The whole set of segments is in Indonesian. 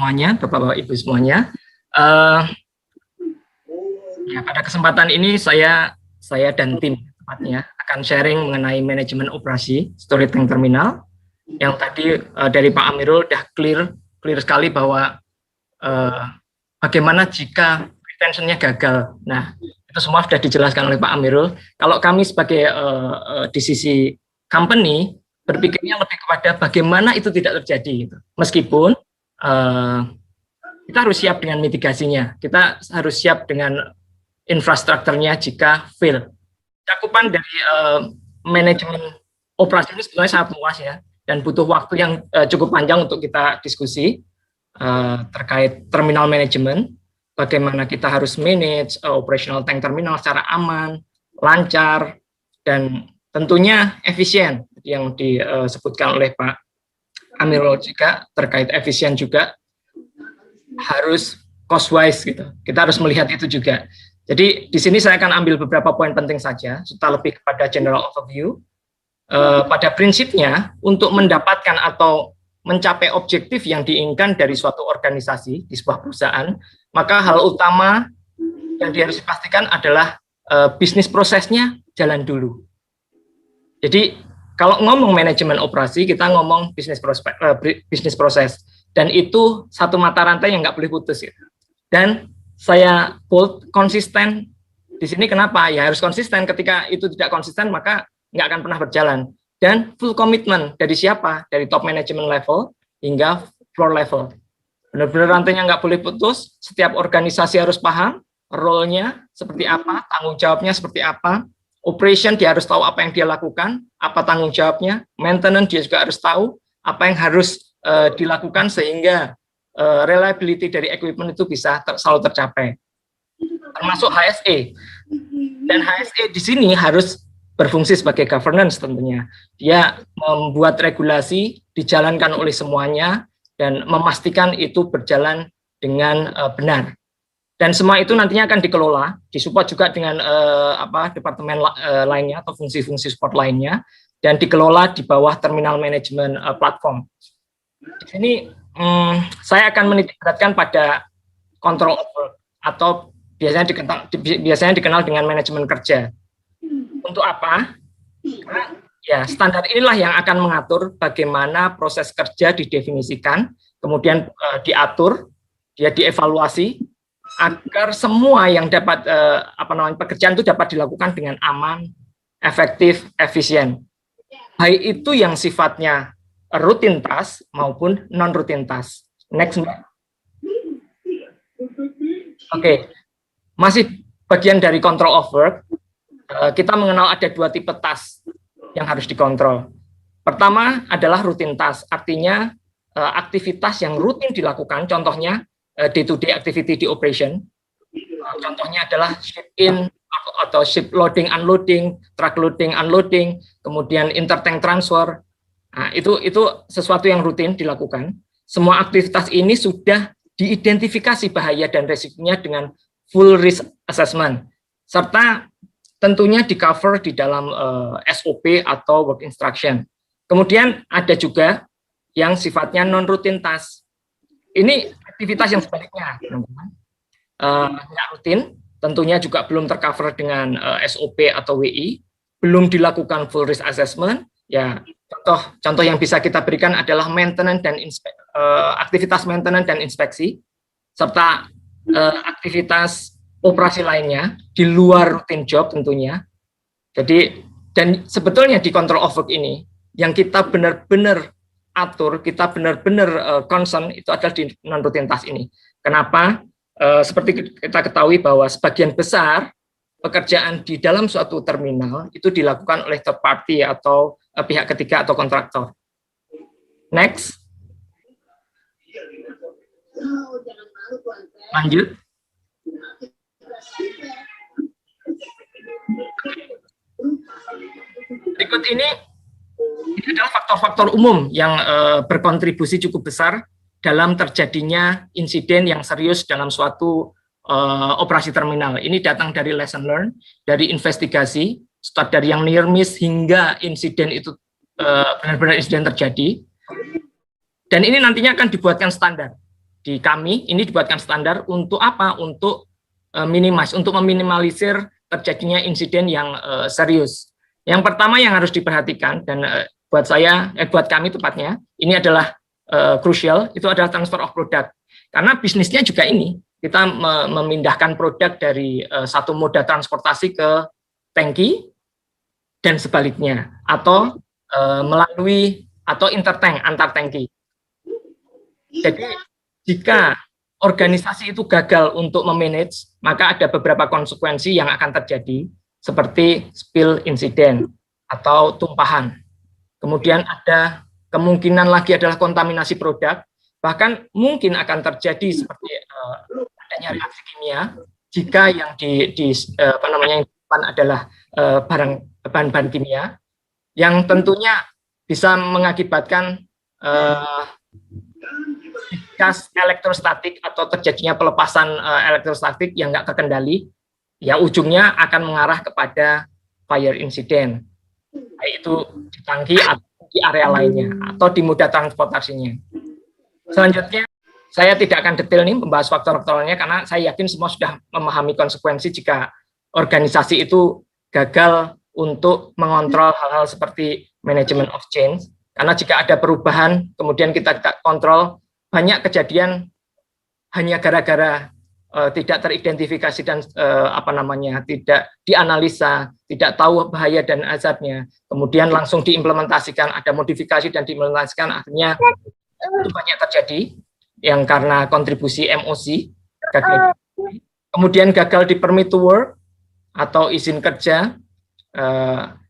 semuanya, Bapak Ibu semuanya. Ya, pada kesempatan ini saya dan tim tepatnya akan sharing mengenai manajemen operasi storage tank terminal. Yang tadi dari Pak Amirul udah clear sekali bahwa bagaimana jika retentionnya gagal. Nah, itu semua sudah dijelaskan oleh Pak Amirul. Kalau kami sebagai di sisi company berpikirnya lebih kepada bagaimana itu tidak terjadi. Gitu. Meskipun kita harus siap dengan mitigasinya, kita harus siap dengan infrastrukturnya jika fail. Cakupan dari manajemen operasi ini sebenarnya sangat luas ya, dan butuh waktu yang cukup panjang untuk kita diskusi terkait terminal management, bagaimana kita harus manage operational tank terminal secara aman, lancar, dan tentunya efisien yang disebutkan oleh Pak Amirul juga terkait efisien juga harus cost wise gitu. Kita harus melihat itu juga. Jadi di sini saya akan ambil beberapa poin penting saja, serta lebih kepada general overview. Pada prinsipnya untuk mendapatkan atau mencapai objektif yang diinginkan dari suatu organisasi di sebuah perusahaan, maka hal utama yang harus dipastikan adalah bisnis prosesnya jalan dulu. Jadi kalau ngomong manajemen operasi, kita ngomong bisnis proses, dan itu satu mata rantai yang nggak boleh putus. Gitu. Dan saya bold, konsisten di sini kenapa? Ya harus konsisten. Ketika itu tidak konsisten, maka nggak akan pernah berjalan. Dan full komitmen dari siapa? Dari top management level hingga floor level. Benar-benar rantainya nggak boleh putus. Setiap organisasi harus paham role-nya seperti apa, tanggung jawabnya seperti apa. Operation dia harus tahu apa yang dia lakukan, apa tanggung jawabnya. Maintenance dia juga harus tahu apa yang harus dilakukan sehingga reliability dari equipment itu bisa selalu tercapai, termasuk HSE. Dan HSE di sini harus berfungsi sebagai governance tentunya. Dia membuat regulasi, dijalankan oleh semuanya, dan memastikan itu berjalan dengan benar. Dan semua itu nantinya akan dikelola, disupport juga dengan departemen lainnya atau fungsi-fungsi support lainnya, dan dikelola di bawah terminal management platform. Di sini saya akan menitikberatkan pada control of work atau biasanya dikenal dengan manajemen kerja. Untuk apa? Karena ya standar inilah yang akan mengatur bagaimana proses kerja didefinisikan, kemudian diatur, dia dievaluasi agar semua yang dapat pekerjaan itu dapat dilakukan dengan aman, efektif, efisien. Baik itu yang sifatnya rutinitas maupun non-rutinitas. Next, Mbak. Oke. Masih bagian dari control of work, kita mengenal ada dua tipe task yang harus dikontrol. Pertama adalah rutinitas, artinya aktivitas yang rutin dilakukan, contohnya day-to-day activity di operation. Contohnya adalah ship in atau ship loading, unloading, truck loading, unloading, kemudian intertank transfer. Nah, itu sesuatu yang rutin dilakukan. Semua aktivitas ini sudah diidentifikasi bahaya dan resikonya dengan full risk assessment, serta tentunya di cover di dalam SOP atau work instruction. Kemudian ada juga yang sifatnya non-rutin task. Ini aktivitas yang sebaliknya, teman-teman. Nggak rutin, tentunya juga belum tercover dengan SOP atau WI, belum dilakukan full risk assessment. Ya, contoh yang bisa kita berikan adalah maintenance dan aktivitas maintenance dan inspeksi, serta aktivitas operasi lainnya di luar rutin job tentunya. Jadi, dan sebetulnya di control of work ini yang kita benar-benar atur, kita benar-benar concern itu adalah di non-rutinitas ini. Kenapa? Seperti kita ketahui bahwa sebagian besar pekerjaan di dalam suatu terminal itu dilakukan oleh third party atau pihak ketiga atau kontraktor. Next. Lanjut. Berikut ini adalah faktor-faktor umum yang berkontribusi cukup besar dalam terjadinya insiden yang serius dalam suatu operasi terminal. Ini datang dari lesson learned, dari investigasi, start dari yang near miss hingga insiden itu benar-benar insiden terjadi. Dan ini nantinya akan dibuatkan standar. di kami ini dibuatkan standar untuk apa? Untuk untuk meminimalisir terjadinya insiden yang serius. Yang pertama yang harus diperhatikan dan buat kami tepatnya, ini adalah krusial, itu adalah transfer of product. Karena bisnisnya juga ini, kita memindahkan produk dari satu moda transportasi ke tangki dan sebaliknya, atau melalui atau intertank antar tangki. Jadi jika organisasi itu gagal untuk memanage, maka ada beberapa konsekuensi yang akan terjadi, seperti spill insiden atau tumpahan. Kemudian ada kemungkinan lagi adalah kontaminasi produk, bahkan mungkin akan terjadi seperti adanya reaksi kimia jika yang yang adalah bahan-bahan kimia, yang tentunya bisa mengakibatkan gas elektrostatik atau terjadinya pelepasan elektrostatik yang nggak terkendali, ya ujungnya akan mengarah kepada fire incident, yaitu di tangki atau di area lainnya atau di moda transportasinya. Selanjutnya, saya tidak akan detail nih membahas faktor-faktornya karena saya yakin semua sudah memahami konsekuensi jika organisasi itu gagal untuk mengontrol hal-hal seperti management of change. Karena jika ada perubahan, kemudian kita tidak kontrol, banyak kejadian hanya gara-gara tidak teridentifikasi dan tidak dianalisa, tidak tahu bahaya dan azabnya, kemudian langsung diimplementasikan, ada modifikasi dan diimplementasikan, akhirnya itu banyak terjadi yang karena kontribusi MOC, kemudian gagal di permit to work atau izin kerja.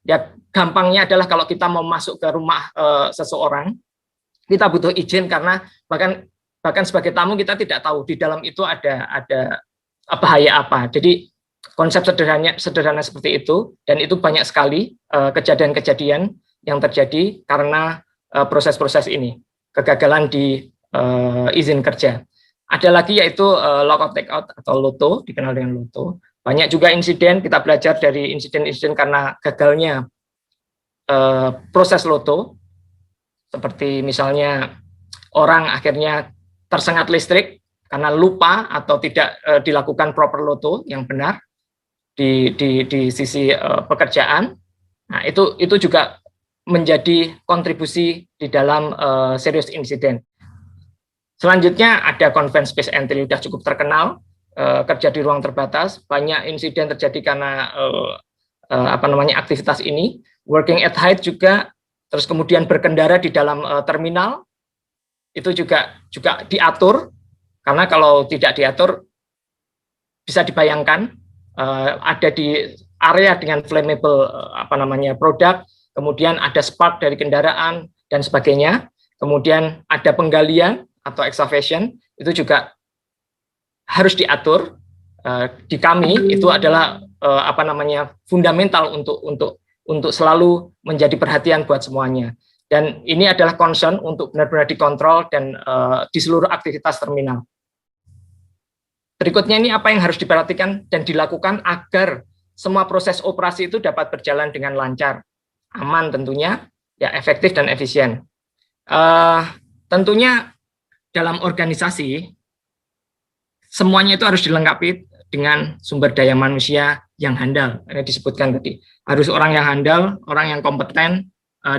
Ya gampangnya adalah kalau kita mau masuk ke rumah seseorang, kita butuh izin karena bahkan sebagai tamu kita tidak tahu di dalam itu ada bahaya apa. Jadi konsep sederhana seperti itu, dan itu banyak sekali kejadian-kejadian yang terjadi karena proses-proses ini, kegagalan di izin kerja. Ada lagi yaitu lockout takeout atau LOTO, dikenal dengan LOTO. Banyak juga insiden, kita belajar dari insiden-insiden karena gagalnya proses LOTO, seperti misalnya orang akhirnya tersengat listrik karena lupa atau tidak dilakukan proper LOTO yang benar di sisi pekerjaan. Nah, itu juga menjadi kontribusi di dalam serious incident. Selanjutnya ada confined space entry, sudah cukup terkenal, kerja di ruang terbatas, banyak insiden terjadi karena aktivitas ini. Working at height juga, terus kemudian berkendara di dalam terminal, itu juga diatur, karena kalau tidak diatur, bisa dibayangkan ada di area dengan flammable produk, kemudian ada spark dari kendaraan dan sebagainya, kemudian ada penggalian atau excavation, itu juga harus diatur. Di kami itu adalah fundamental untuk selalu menjadi perhatian buat semuanya. Dan ini adalah concern untuk benar-benar dikontrol dan di seluruh aktivitas terminal. Berikutnya ini apa yang harus diperhatikan dan dilakukan agar semua proses operasi itu dapat berjalan dengan lancar, aman tentunya, ya efektif dan efisien. Tentunya dalam organisasi semuanya itu harus dilengkapi dengan sumber daya manusia yang handal. Ini disebutkan tadi, harus orang yang handal, orang yang kompeten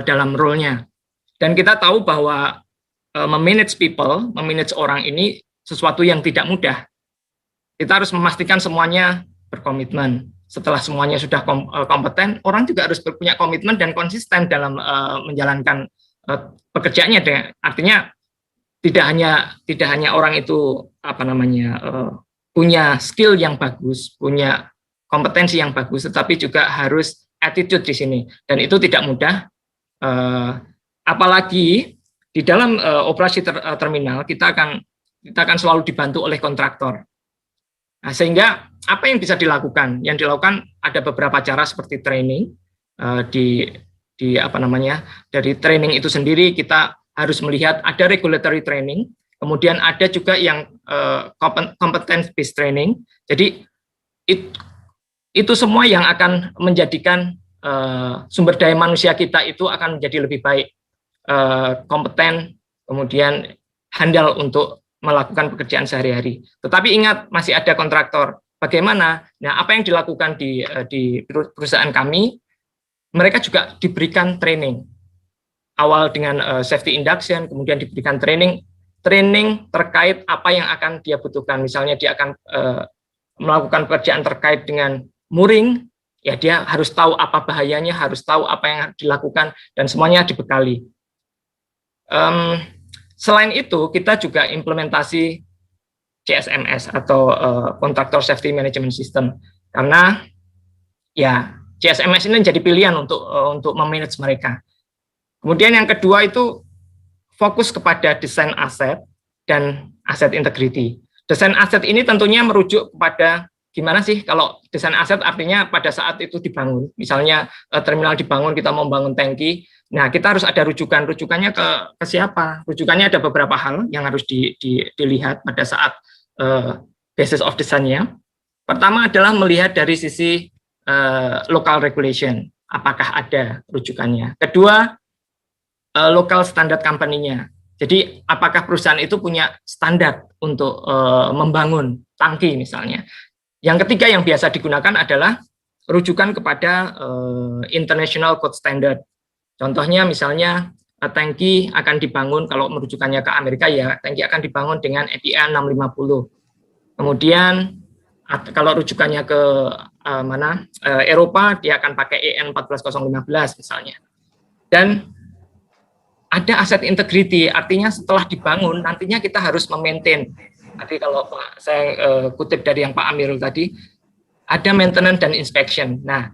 dalam role-nya. Dan kita tahu bahwa memanage people, memanage orang ini sesuatu yang tidak mudah. Kita harus memastikan semuanya berkomitmen. Setelah semuanya sudah kompeten, orang juga harus punya komitmen dan konsisten dalam menjalankan pekerjaannya. Artinya tidak hanya orang itu punya skill yang bagus, punya kompetensi yang bagus, tetapi juga harus attitude di sini, dan itu tidak mudah. Apalagi di dalam operasi terminal kita akan selalu dibantu oleh kontraktor. Nah, sehingga apa yang bisa dilakukan? Yang dilakukan ada beberapa cara seperti training. Dari training itu sendiri kita harus melihat ada regulatory training, kemudian ada juga yang competence based training. Jadi itu semua yang akan menjadikan sumber daya manusia kita itu akan menjadi lebih baik, kompeten, kemudian handal untuk melakukan pekerjaan sehari-hari. Tetapi ingat, masih ada kontraktor. Bagaimana? Nah, apa yang dilakukan di perusahaan kami, mereka juga diberikan training. Awal dengan safety induction, kemudian diberikan training terkait apa yang akan dia butuhkan. Misalnya dia akan melakukan pekerjaan terkait dengan mooring, ya dia harus tahu apa bahayanya, harus tahu apa yang dilakukan, dan semuanya dibekali. Selain itu, kita juga implementasi CSMS atau Contractor Safety Management System, karena ya CSMS ini menjadi pilihan untuk memanage mereka. Kemudian yang kedua itu fokus kepada desain aset dan aset integrity. Desain aset ini tentunya merujuk kepada gimana sih kalau desain aset, artinya pada saat itu dibangun, misalnya terminal dibangun, kita mau bangun tangki. Nah, kita harus ada rujukan. Rujukannya ke siapa? Rujukannya ada beberapa hal yang harus dilihat pada saat basis of design-nya. Pertama adalah melihat dari sisi local regulation, apakah ada rujukannya. Kedua, local standard company-nya. Jadi, apakah perusahaan itu punya standar untuk membangun tangki misalnya. Yang ketiga yang biasa digunakan adalah rujukan kepada international code standard. Contohnya misalnya tangki akan dibangun, kalau merujukannya ke Amerika ya, tangki akan dibangun dengan EPA 650. Kemudian kalau rujukannya ke Eropa, dia akan pakai EN 14015 misalnya. Dan ada aset integrity, artinya setelah dibangun nantinya kita harus memaintain. Nanti kalau saya kutip dari yang Pak Amirul tadi, ada maintenance dan inspection. Nah,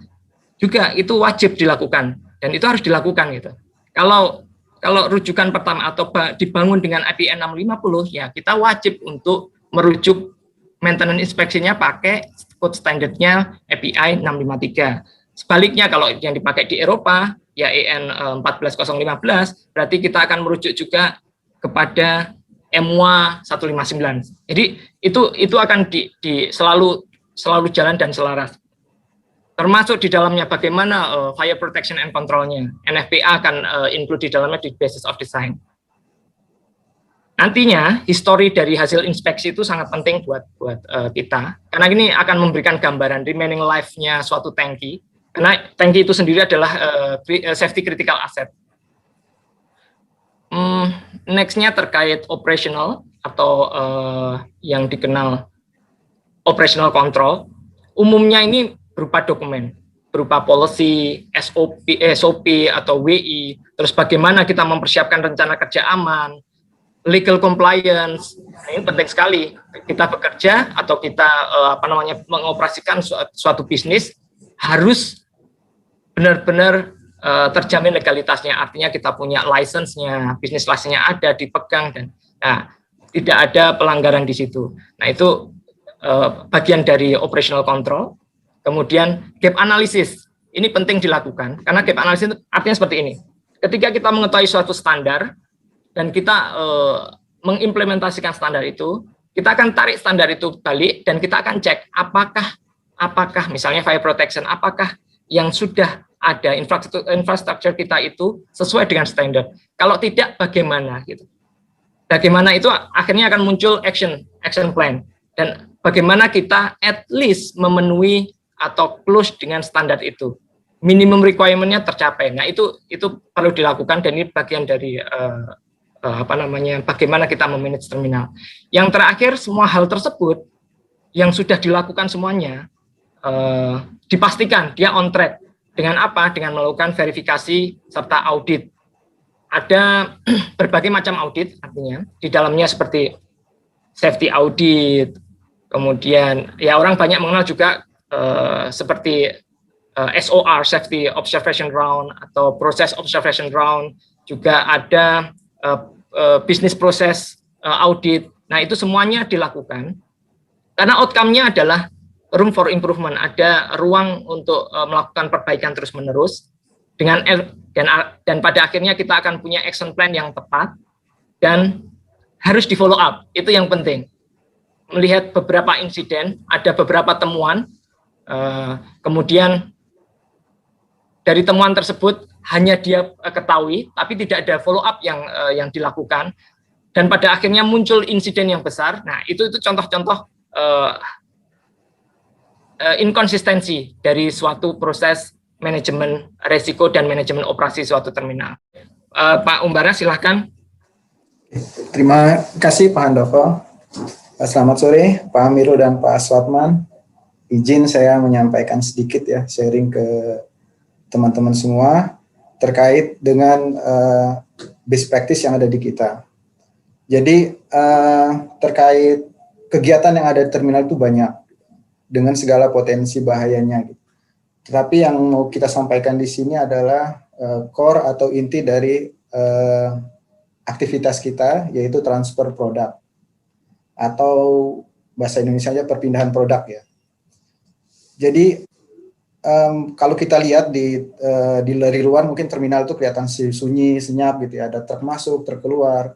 juga itu wajib dilakukan dan itu harus dilakukan gitu. Kalau rujukan pertama atau dibangun dengan IPN 650, ya kita wajib untuk merujuk maintenance inspection-nya pakai code standarnya API 653. Sebaliknya kalau yang dipakai di Eropa ya EN 14015, berarti kita akan merujuk juga kepada MWA 159. Jadi itu akan selalu jalan dan selaras. Termasuk di dalamnya bagaimana fire protection and control-nya. NFPA akan include di dalamnya di basis of design. Nantinya histori dari hasil inspeksi itu sangat penting buat kita, karena ini akan memberikan gambaran remaining life-nya suatu tangki. Karena tangki itu sendiri adalah safety critical asset. Next-nya terkait operational atau yang dikenal operational control. Umumnya ini berupa dokumen, berupa policy, SOP atau WI, terus bagaimana kita mempersiapkan rencana kerja aman, legal compliance. Nah, ini penting sekali. Kita bekerja atau kita mengoperasikan suatu bisnis harus benar-benar terjamin legalitasnya, artinya kita punya license-nya, bisnis license-nya ada, dipegang, dan tidak ada pelanggaran di situ. Nah, itu bagian dari operational control. Kemudian gap analysis, ini penting dilakukan, karena gap analysis itu artinya seperti ini. Ketika kita mengetahui suatu standar, dan kita mengimplementasikan standar itu, kita akan tarik standar itu balik, dan kita akan cek apakah misalnya fire protection, apakah yang sudah ada infrastruktur kita itu sesuai dengan standar. Kalau tidak, bagaimana gitu. Bagaimana itu akhirnya akan muncul action plan, dan bagaimana kita at least memenuhi atau close dengan standar itu, minimum requirement-nya tercapai. Nah, itu perlu dilakukan, dan ini bagian dari bagaimana kita memanage terminal. Yang terakhir, semua hal tersebut yang sudah dilakukan semuanya dipastikan dia on track. Dengan apa? Dengan melakukan verifikasi serta audit. Ada berbagai macam audit, artinya di dalamnya seperti safety audit, kemudian ya orang banyak mengenal juga seperti SOR, Safety Observation Round, atau Process Observation Round, juga ada Business Process Audit. Nah, itu semuanya dilakukan, karena outcome-nya adalah room for improvement, ada ruang untuk melakukan perbaikan terus-menerus, dan pada akhirnya kita akan punya action plan yang tepat, dan harus di-follow up, itu yang penting. Melihat beberapa insiden, ada beberapa temuan, kemudian dari temuan tersebut hanya dia ketahui, tapi tidak ada follow up yang dilakukan. dan pada akhirnya muncul insiden yang besar. Nah, itu contoh-contoh inkonsistensi dari suatu proses manajemen resiko dan manajemen operasi suatu terminal. Pak Umbara, silahkan. Terima kasih Pak Handoko. Selamat sore Pak Amirul dan Pak Aswatman. Izin saya menyampaikan sedikit ya, sharing ke teman-teman semua terkait dengan best practice yang ada di kita. Jadi terkait kegiatan yang ada di terminal itu banyak dengan segala potensi bahayanya. Tetapi yang mau kita sampaikan di sini adalah core atau inti dari aktivitas kita, yaitu transfer produk atau bahasa Indonesia-nya perpindahan produk ya. Jadi kalau kita lihat dari luar mungkin terminal itu kelihatan sunyi, senyap gitu ya, ada truk masuk, truk keluar.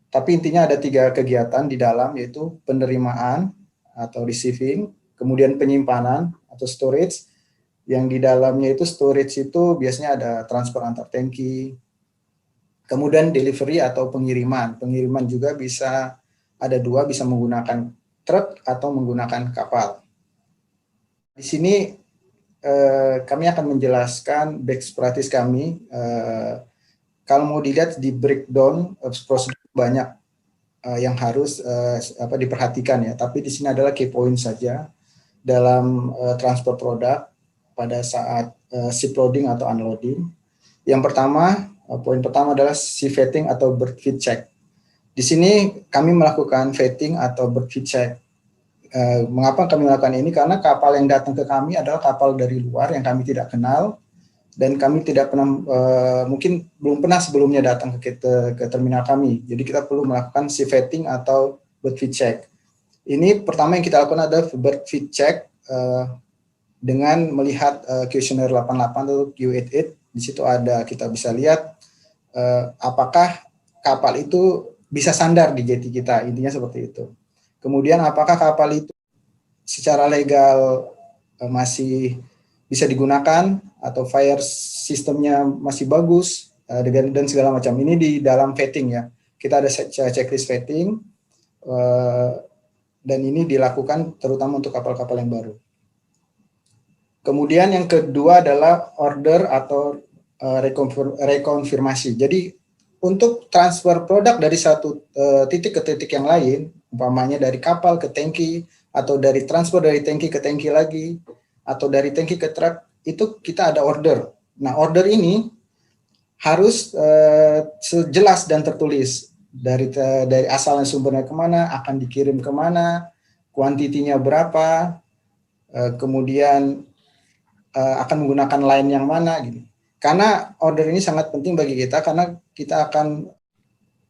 Tapi intinya ada 3 kegiatan di dalam, yaitu penerimaan atau receiving, kemudian penyimpanan atau storage. Yang di dalamnya itu storage itu biasanya ada transfer antar tangki, kemudian delivery atau pengiriman. Pengiriman juga bisa ada 2, bisa menggunakan truk atau menggunakan kapal. Di sini kami akan menjelaskan best practice kami. Kalau mau dilihat di breakdown prosedur banyak yang harus diperhatikan ya. Tapi di sini adalah key point saja dalam transfer produk pada saat ship loading atau unloading. Yang pertama, poin pertama adalah sea vetting atau bird feed check. Di sini kami melakukan vetting atau bird feed check. Mengapa kami melakukan ini? Karena kapal yang datang ke kami adalah kapal dari luar yang kami tidak kenal, dan kami tidak pernah, mungkin belum pernah sebelumnya datang ke terminal kami. Jadi kita perlu melakukan sea vetting atau bird feed check. Ini pertama yang kita lakukan adalah bird feed check dengan melihat questionnaire 88 atau Q88. Di situ ada, kita bisa lihat apakah kapal itu bisa sandar di jeti kita, intinya seperti itu. Kemudian apakah kapal itu secara legal masih bisa digunakan atau fire sistemnya masih bagus dan segala macam. Ini di dalam vetting ya. Kita ada checklist vetting dan ini dilakukan terutama untuk kapal-kapal yang baru. Kemudian yang kedua adalah order atau rekonfirmasi. Jadi untuk transfer produk dari satu titik ke titik yang lain, umpamanya dari kapal ke tangki, atau dari transfer dari tangki ke tangki lagi, atau dari tangki ke truk, itu kita ada order. Nah, order ini harus jelas dan tertulis dari asalnya, sumbernya kemana, akan dikirim kemana, kuantitinya berapa, kemudian akan menggunakan line yang mana gitu. Karena order ini sangat penting bagi kita, karena kita akan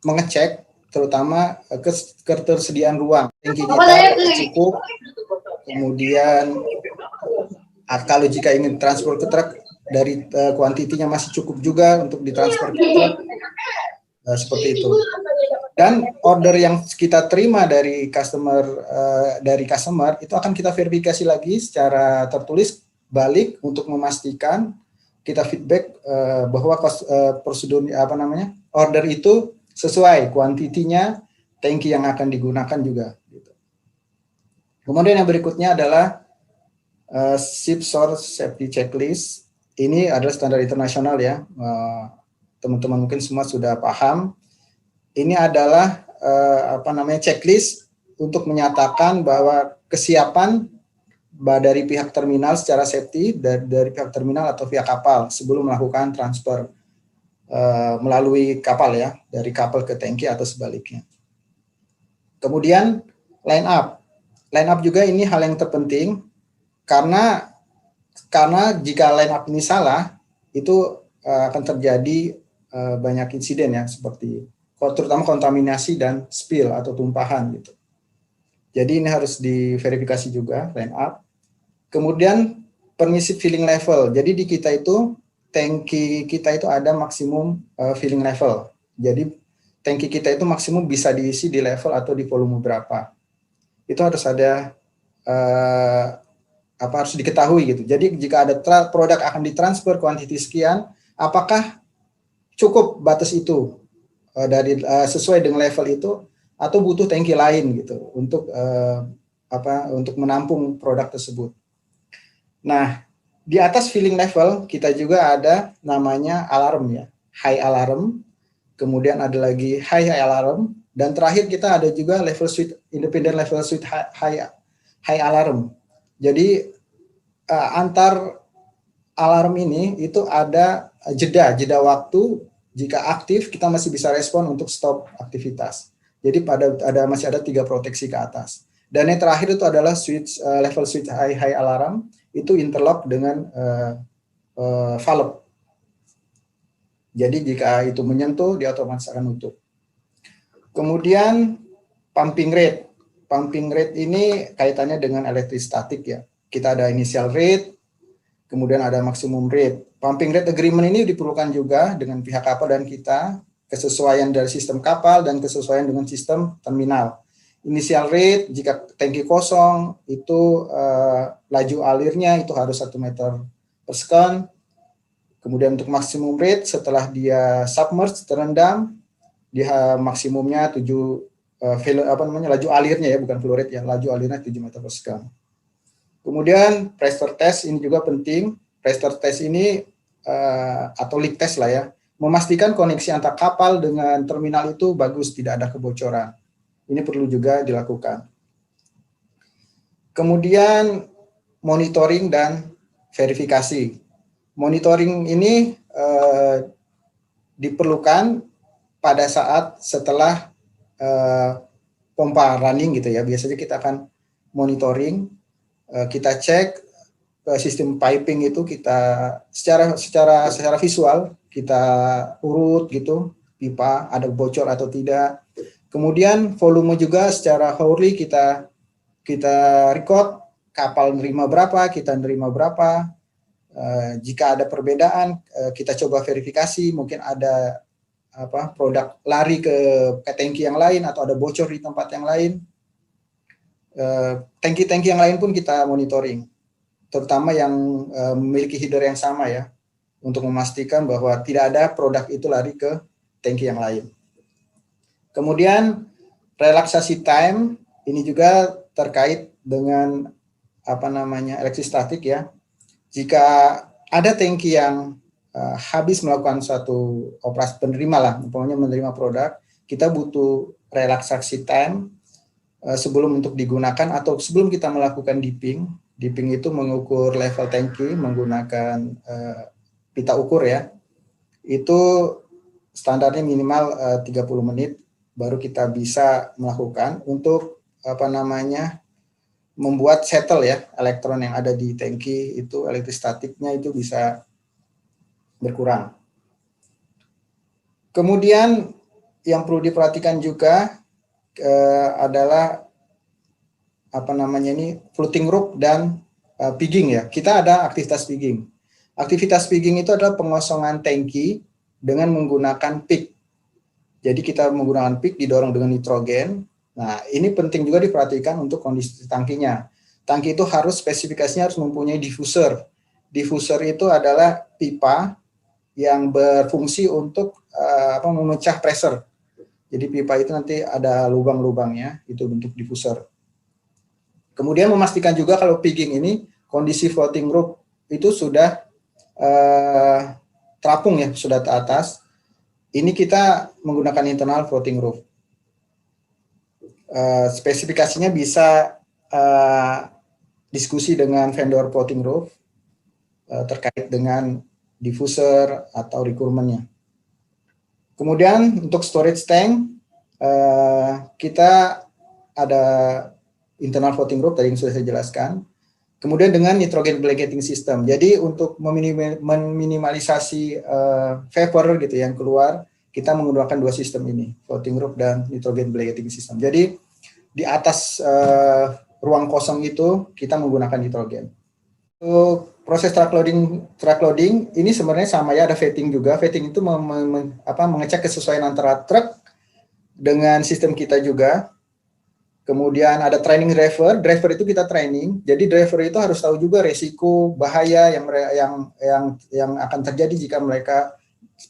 mengecek terutama ketersediaan ruang. Tangki kita cukup, kemudian kalau jika ingin transfer ke truk, dari kuantitinya masih cukup juga untuk ditransfer ke truk, seperti itu. Dan order yang kita terima dari customer itu akan kita verifikasi lagi secara tertulis balik untuk memastikan, kita feedback bahwa prosedur order itu sesuai kuantitinya, tangki yang akan digunakan juga. Gitu. Kemudian yang berikutnya adalah ship source safety checklist. Ini adalah standar internasional ya. Teman-teman mungkin semua sudah paham. Ini adalah checklist untuk menyatakan bahwa kesiapan dari pihak terminal secara safety, dari pihak terminal atau pihak kapal sebelum melakukan transfer melalui kapal ya, dari kapal ke tangki atau sebaliknya. Kemudian line up juga ini hal yang terpenting, karena jika line up ini salah, itu akan terjadi banyak insiden ya, seperti terutama kontaminasi dan spill atau tumpahan gitu. Jadi ini harus diverifikasi juga line up. Kemudian permissive filling level. Jadi di kita itu tangki kita itu ada maksimum filling level. Jadi tangki kita itu maksimum bisa diisi di level atau di volume berapa. Itu harus ada harus diketahui gitu. Jadi jika ada produk akan ditransfer kuantiti sekian, apakah cukup batas itu sesuai dengan level itu, atau butuh tangki lain gitu untuk untuk menampung produk tersebut. Nah, di atas filling level kita juga ada namanya alarm ya, high alarm, kemudian ada lagi high alarm, dan terakhir kita ada juga level switch, independent level switch high alarm. Jadi antar alarm ini itu ada jeda waktu, jika aktif kita masih bisa respon untuk stop aktivitas. Jadi masih ada 3 proteksi ke atas. Dan yang terakhir itu adalah level switch high alarm, itu interlock dengan valve. Jadi jika itu menyentuh, dia otomatis akan nutup. Kemudian pumping rate. Pumping rate ini kaitannya dengan elektrostatik ya. Kita ada initial rate, kemudian ada maximum rate. Pumping rate agreement ini diperlukan juga dengan pihak kapal dan kita, kesesuaian dari sistem kapal dan kesesuaian dengan sistem terminal. Initial rate, jika tangki kosong, itu laju alirnya itu harus 1 meter per second. Kemudian untuk maximum rate, setelah dia submerge, terendam, dia maksimumnya laju alirnya ya, bukan flow rate ya, laju alirnya 7 meter per second. Kemudian pressure test ini juga penting. Pressure test ini atau leak test lah ya, memastikan koneksi antar kapal dengan terminal itu bagus, tidak ada kebocoran. Ini perlu juga dilakukan. Kemudian monitoring dan verifikasi. Monitoring ini diperlukan pada saat setelah pompa running gitu ya. Biasanya kita akan monitoring, kita cek sistem piping itu, kita secara visual kita urut gitu, pipa ada bocor atau tidak. Kemudian volume juga secara hourly kita record, kapal nerima berapa, kita nerima berapa. Jika ada perbedaan, kita coba verifikasi, mungkin ada produk lari ke tangki yang lain atau ada bocor di tempat yang lain. Tangki-tangki yang lain pun kita monitoring, terutama yang memiliki header yang sama ya, untuk memastikan bahwa tidak ada produk itu lari ke tangki yang lain. Kemudian relaksasi time ini juga terkait dengan elektrostatik ya. Jika ada tangki yang habis melakukan suatu operasi penerima lah, umpamanya menerima produk, kita butuh relaksasi time sebelum untuk digunakan atau sebelum kita melakukan dipping. Dipping itu mengukur level tangki menggunakan pita ukur ya. Itu standarnya minimal 30 menit baru kita bisa melakukan untuk membuat settle ya, elektron yang ada di tangki itu, elektrostatiknya itu bisa berkurang. Kemudian yang perlu diperhatikan juga adalah floating rope dan pigging ya. Kita ada aktivitas pigging. Aktivitas pigging itu adalah pengosongan tangki dengan menggunakan pick. Jadi kita menggunakan pick didorong dengan nitrogen. Nah, ini penting juga diperhatikan untuk kondisi tangkinya. Tangki itu spesifikasinya harus mempunyai diffuser. Diffuser itu adalah pipa yang berfungsi untuk memecah pressure. Jadi pipa itu nanti ada lubang-lubangnya, itu bentuk diffuser. Kemudian memastikan juga kalau pigging ini kondisi floating rope itu sudah terapung ya, sudah ke atas. Ini kita menggunakan internal floating rope. Spesifikasinya bisa diskusi dengan vendor floating rope terkait dengan diffuser atau requirement-nya. Kemudian untuk storage tank, kita ada internal floating rope tadi yang sudah saya jelaskan. Kemudian dengan nitrogen blanketing system. Jadi untuk meminimalisasi vapor gitu yang keluar, kita menggunakan 2 sistem ini, floating rope dan nitrogen blanketing system. Jadi di atas ruang kosong itu kita menggunakan nitrogen. Untuk proses track loading ini sebenarnya sama ya, ada vetting juga. Vetting itu mengecek kesesuaian antara truk dengan sistem kita juga. Kemudian ada training driver itu kita training. Jadi driver itu harus tahu juga resiko bahaya yang akan terjadi jika mereka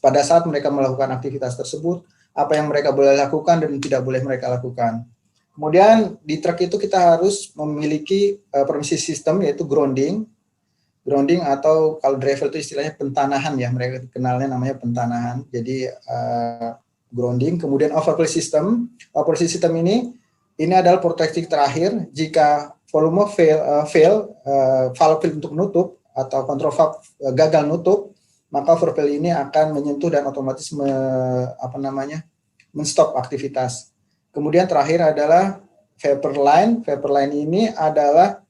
pada saat mereka melakukan aktivitas tersebut, apa yang mereka boleh lakukan dan tidak boleh mereka lakukan. Kemudian di truk itu kita harus memiliki permisi sistem, yaitu grounding atau kalau driver itu istilahnya pentanahan ya, mereka kenalnya namanya pentanahan. Jadi grounding, kemudian overclock system. Overclock system ini adalah proteksi terakhir jika volume fail, valve untuk menutup atau control valve gagal nutup, maka overfill ini akan menyentuh dan otomatis men-stop aktivitas. Kemudian terakhir adalah vapor line. Vapor line ini adalah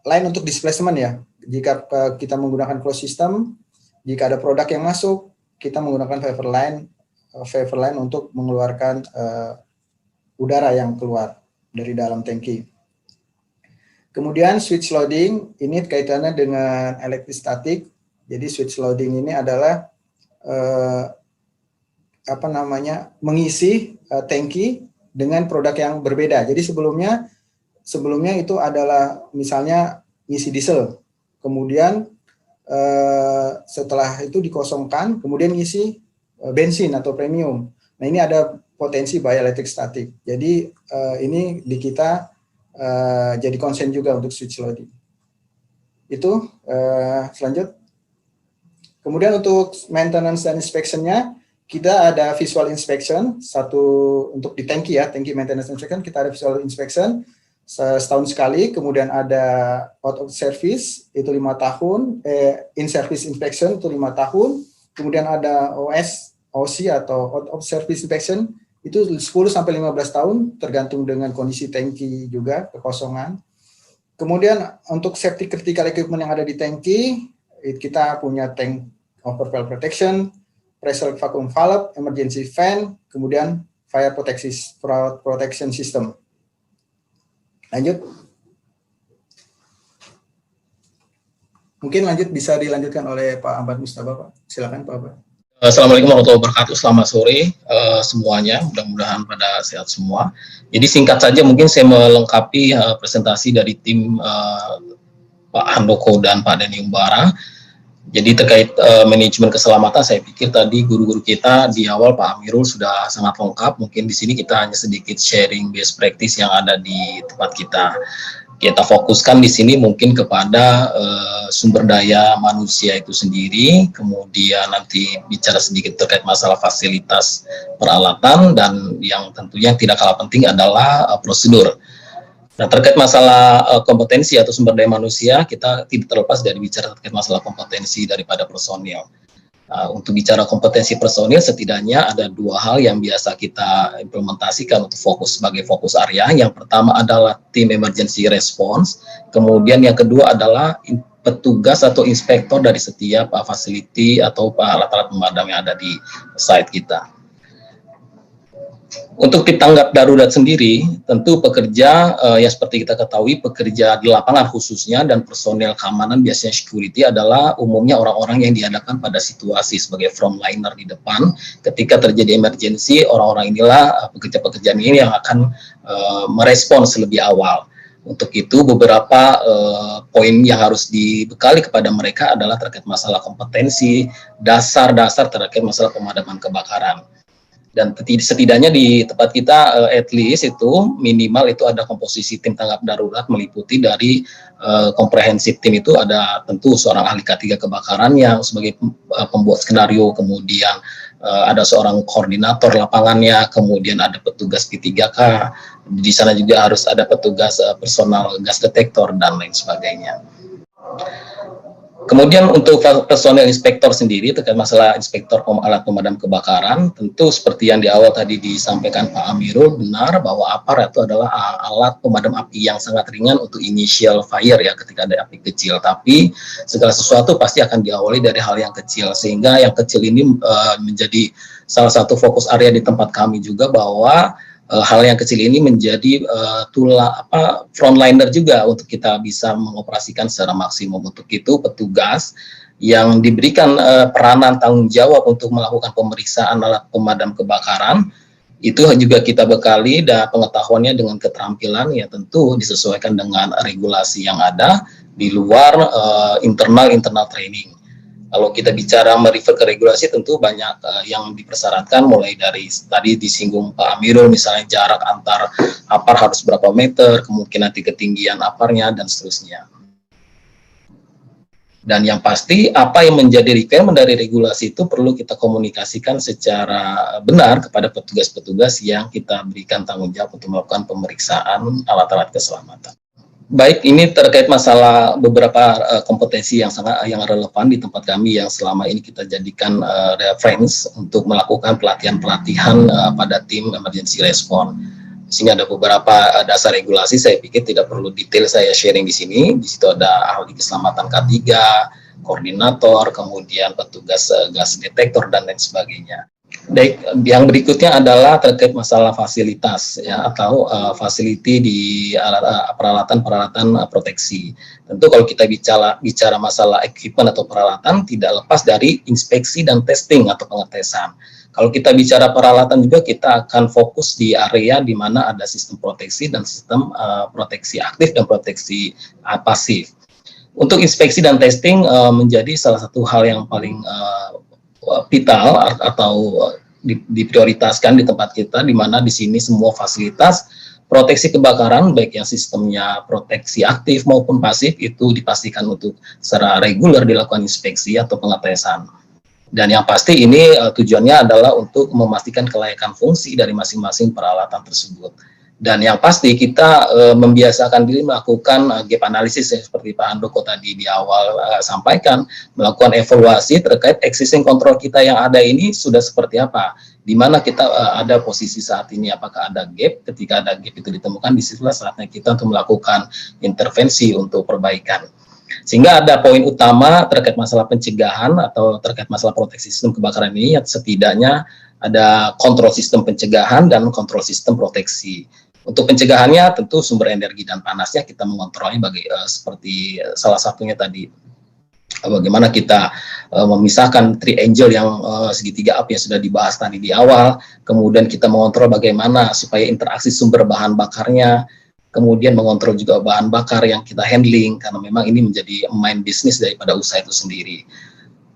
line untuk displacement ya. Jika kita menggunakan closed system, jika ada produk yang masuk, kita menggunakan vapor line untuk mengeluarkan udara yang keluar dari dalam tangki. Kemudian switch loading ini kaitannya dengan elektrostatik. Jadi switch loading ini adalah mengisi tangki dengan produk yang berbeda. Jadi sebelumnya itu adalah misalnya ngisi diesel, kemudian setelah itu dikosongkan, kemudian ngisi bensin atau premium. Nah ini ada potensi bahaya electric static. Jadi ini di kita jadi concern juga untuk switch loading. Itu selanjut. Kemudian untuk maintenance dan inspection-nya, kita ada visual inspection, satu untuk di tangki ya, tangki maintenance inspection, kita ada visual inspection setahun sekali, kemudian ada out of service, itu 5 tahun, in service inspection, itu 5 tahun, kemudian ada OC atau out of service inspection, itu 10-15 tahun, tergantung dengan kondisi tangki juga, kekosongan. Kemudian untuk safety critical equipment yang ada di tangki, kita punya tank overflow protection, pressure vacuum valve, emergency fan, kemudian fire protection system. Lanjut. Mungkin bisa dilanjutkan oleh Pak Ahmad Mustafa, Pak. Silakan Pak Ahmad. Assalamualaikum warahmatullahi wabarakatuh. Selamat sore semuanya. Mudah-mudahan pada sehat semua. Jadi singkat saja mungkin saya melengkapi presentasi dari tim Pak Handoko dan Pak Denny Umbara. Jadi terkait manajemen keselamatan, saya pikir tadi guru-guru kita di awal Pak Amirul sudah sangat lengkap. Mungkin di sini kita hanya sedikit sharing best practice yang ada di tempat kita. Kita fokuskan di sini mungkin kepada sumber daya manusia itu sendiri, kemudian nanti bicara sedikit terkait masalah fasilitas peralatan, dan yang tentunya tidak kalah penting adalah prosedur. Nah, terkait masalah kompetensi atau sumber daya manusia, kita tidak terlepas dari bicara terkait masalah kompetensi daripada personil. Untuk bicara kompetensi personil, setidaknya ada 2 hal yang biasa kita implementasikan untuk sebagai fokus area. Yang pertama adalah tim emergency response, kemudian yang kedua adalah petugas atau inspektor dari setiap facility atau alat-alat pemadam yang ada di site kita. Untuk tim tanggap darurat sendiri, tentu pekerja yang seperti kita ketahui, pekerja di lapangan khususnya dan personel keamanan biasanya security adalah umumnya orang-orang yang dihadapkan pada situasi sebagai frontliner di depan. Ketika terjadi emergensi, orang-orang inilah pekerja-pekerja ini yang akan merespons lebih awal. Untuk itu beberapa poin yang harus dibekali kepada mereka adalah terkait masalah kompetensi, dasar-dasar terkait masalah pemadaman kebakaran. Dan setidaknya di tempat kita at least itu minimal itu ada komposisi tim tanggap darurat meliputi dari komprehensif tim itu ada tentu seorang ahli K3 kebakaran yang sebagai pembuat skenario, kemudian ada seorang koordinator lapangannya, kemudian ada petugas P3K, di sana juga harus ada petugas personal gas detektor dan lain sebagainya. Kemudian untuk personel inspektor sendiri terkait masalah inspektor alat pemadam kebakaran, tentu seperti yang di awal tadi disampaikan Pak Amirul, benar bahwa APAR itu adalah alat pemadam api yang sangat ringan untuk initial fire ya ketika ada api kecil. Tapi segala sesuatu pasti akan diawali dari hal yang kecil, sehingga yang kecil ini menjadi salah satu fokus area di tempat kami juga, bahwa hal yang kecil ini menjadi frontliner juga untuk kita bisa mengoperasikan secara maksimum. Untuk itu petugas yang diberikan peranan tanggung jawab untuk melakukan pemeriksaan alat pemadam kebakaran itu juga kita bekali dan pengetahuannya dengan keterampilan ya tentu disesuaikan dengan regulasi yang ada di luar internal training. Kalau kita bicara merefer ke regulasi, tentu banyak yang dipersyaratkan, mulai dari tadi disinggung Pak Amirul, misalnya jarak antar apar harus berapa meter, kemungkinan ketinggian aparnya, dan seterusnya. Dan yang pasti, apa yang menjadi requirement dari regulasi itu perlu kita komunikasikan secara benar kepada petugas-petugas yang kita berikan tanggung jawab untuk melakukan pemeriksaan alat-alat keselamatan. Baik, ini terkait masalah beberapa kompetensi yang relevan di tempat kami yang selama ini kita jadikan reference untuk melakukan pelatihan-pelatihan pada tim emergency response. Sehingga ada beberapa dasar regulasi, saya pikir tidak perlu detail saya sharing di sini. Di situ ada ahli keselamatan K3, koordinator, kemudian petugas gas detektor dan lain sebagainya. Baik, yang berikutnya adalah terkait masalah fasilitas ya, atau facility di peralatan proteksi. Tentu kalau kita bicara masalah equipment atau peralatan, tidak lepas dari inspeksi dan testing atau pengetesan. Kalau kita bicara peralatan juga, kita akan fokus di area di mana ada sistem proteksi dan sistem proteksi aktif dan proteksi pasif. Untuk inspeksi dan testing menjadi salah satu hal yang paling vital atau diprioritaskan di tempat kita, di mana di sini semua fasilitas proteksi kebakaran, baik yang sistemnya proteksi aktif maupun pasif, itu dipastikan untuk secara reguler dilakukan inspeksi atau pengetesan. Dan yang pasti ini tujuannya adalah untuk memastikan kelayakan fungsi dari masing-masing peralatan tersebut. Dan yang pasti kita membiasakan diri melakukan gap analisis seperti Pak Handoko tadi di awal sampaikan, melakukan evaluasi terkait existing control kita yang ada ini sudah seperti apa, di mana kita ada posisi saat ini, apakah ada gap. Ketika ada gap itu ditemukan, disitulah saatnya kita untuk melakukan intervensi untuk perbaikan. Sehingga ada poin utama terkait masalah pencegahan atau terkait masalah proteksi sistem kebakaran ini, setidaknya ada kontrol sistem pencegahan dan kontrol sistem proteksi. Untuk pencegahannya tentu sumber energi dan panasnya kita mengontrolnya seperti salah satunya tadi bagaimana kita memisahkan triangle yang segitiga api yang sudah dibahas tadi di awal, kemudian kita mengontrol bagaimana supaya interaksi sumber bahan bakarnya, kemudian mengontrol juga bahan bakar yang kita handling, karena memang ini menjadi main bisnis daripada usaha itu sendiri.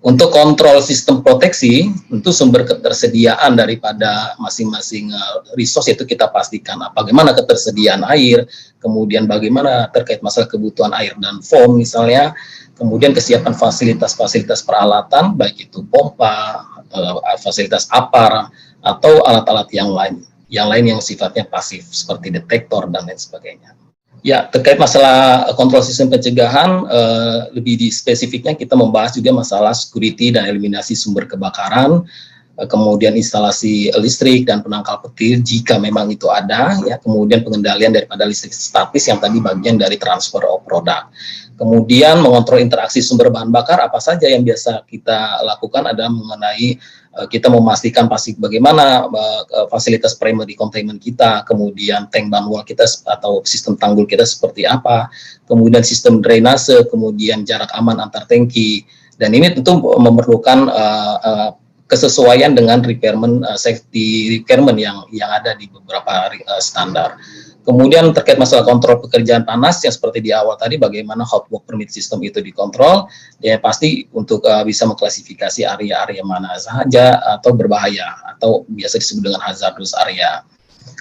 Untuk kontrol sistem proteksi, tentu sumber ketersediaan daripada masing-masing resource itu kita pastikan. Bagaimana ketersediaan air, kemudian bagaimana terkait masalah kebutuhan air dan foam misalnya, kemudian kesiapan fasilitas-fasilitas peralatan, baik itu pompa, fasilitas apar, atau alat-alat yang lain yang sifatnya pasif, seperti detektor dan lain sebagainya. Ya, terkait masalah kontrol sistem pencegahan, lebih di spesifiknya kita membahas juga masalah security dan eliminasi sumber kebakaran, kemudian instalasi listrik dan penangkal petir jika memang itu ada, ya, kemudian pengendalian daripada listrik statis yang tadi bagian dari transfer of product. Kemudian mengontrol interaksi sumber bahan bakar, apa saja yang biasa kita lakukan adalah mengenai kita memastikan pasti bagaimana fasilitas primary containment kita, kemudian tank manual kita atau sistem tanggul kita seperti apa, kemudian sistem drainase, kemudian jarak aman antar tangki, dan ini tentu memerlukan kesesuaian dengan requirement safety requirement yang ada di beberapa standar. Kemudian terkait masalah kontrol pekerjaan panas yang seperti di awal tadi, bagaimana hot work permit system itu dikontrol, ya pasti untuk bisa mengklasifikasi area-area mana saja atau berbahaya atau biasa disebut dengan hazardous area.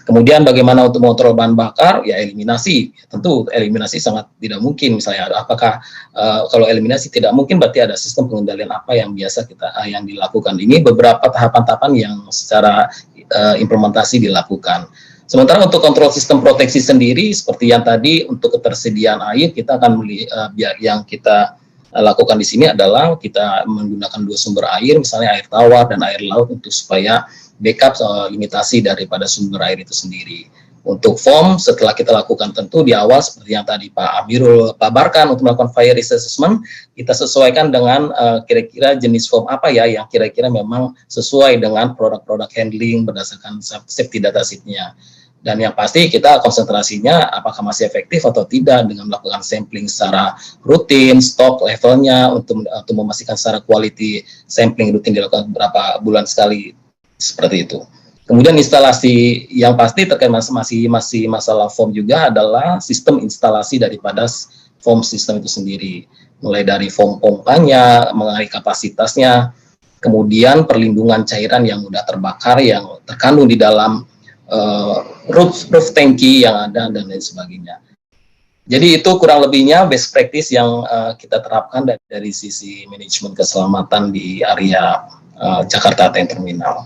Kemudian bagaimana untuk mengontrol bahan bakar, ya eliminasi. Tentu eliminasi sangat tidak mungkin, misalnya apakah kalau eliminasi tidak mungkin, berarti ada sistem pengendalian apa yang biasa yang dilakukan. Ini beberapa tahapan-tahapan yang secara implementasi dilakukan. Sementara untuk kontrol sistem proteksi sendiri, seperti yang tadi untuk ketersediaan air, kita akan yang kita lakukan di sini adalah kita menggunakan dua sumber air, misalnya air tawar dan air laut, untuk supaya backup limitasi daripada sumber air itu sendiri. Untuk foam, setelah kita lakukan tentu di awal seperti yang tadi Pak Amirul paparkan, untuk melakukan fire risk assessment, kita sesuaikan dengan kira-kira jenis foam apa ya yang kira-kira memang sesuai dengan produk-produk handling berdasarkan safety data sheet-nya. Dan yang pasti kita konsentrasinya apakah masih efektif atau tidak dengan melakukan sampling secara rutin, stok levelnya untuk memastikan secara quality sampling rutin dilakukan beberapa bulan sekali, seperti itu. Kemudian instalasi yang pasti terkait masih masalah foam juga adalah sistem instalasi daripada foam system itu sendiri, mulai dari foam pompanya, mengenai kapasitasnya, kemudian perlindungan cairan yang mudah terbakar yang terkandung di dalam roof tanki yang ada dan lain sebagainya. Jadi itu kurang lebihnya best practice yang kita terapkan dari sisi manajemen keselamatan di area Jakarta Tank Terminal.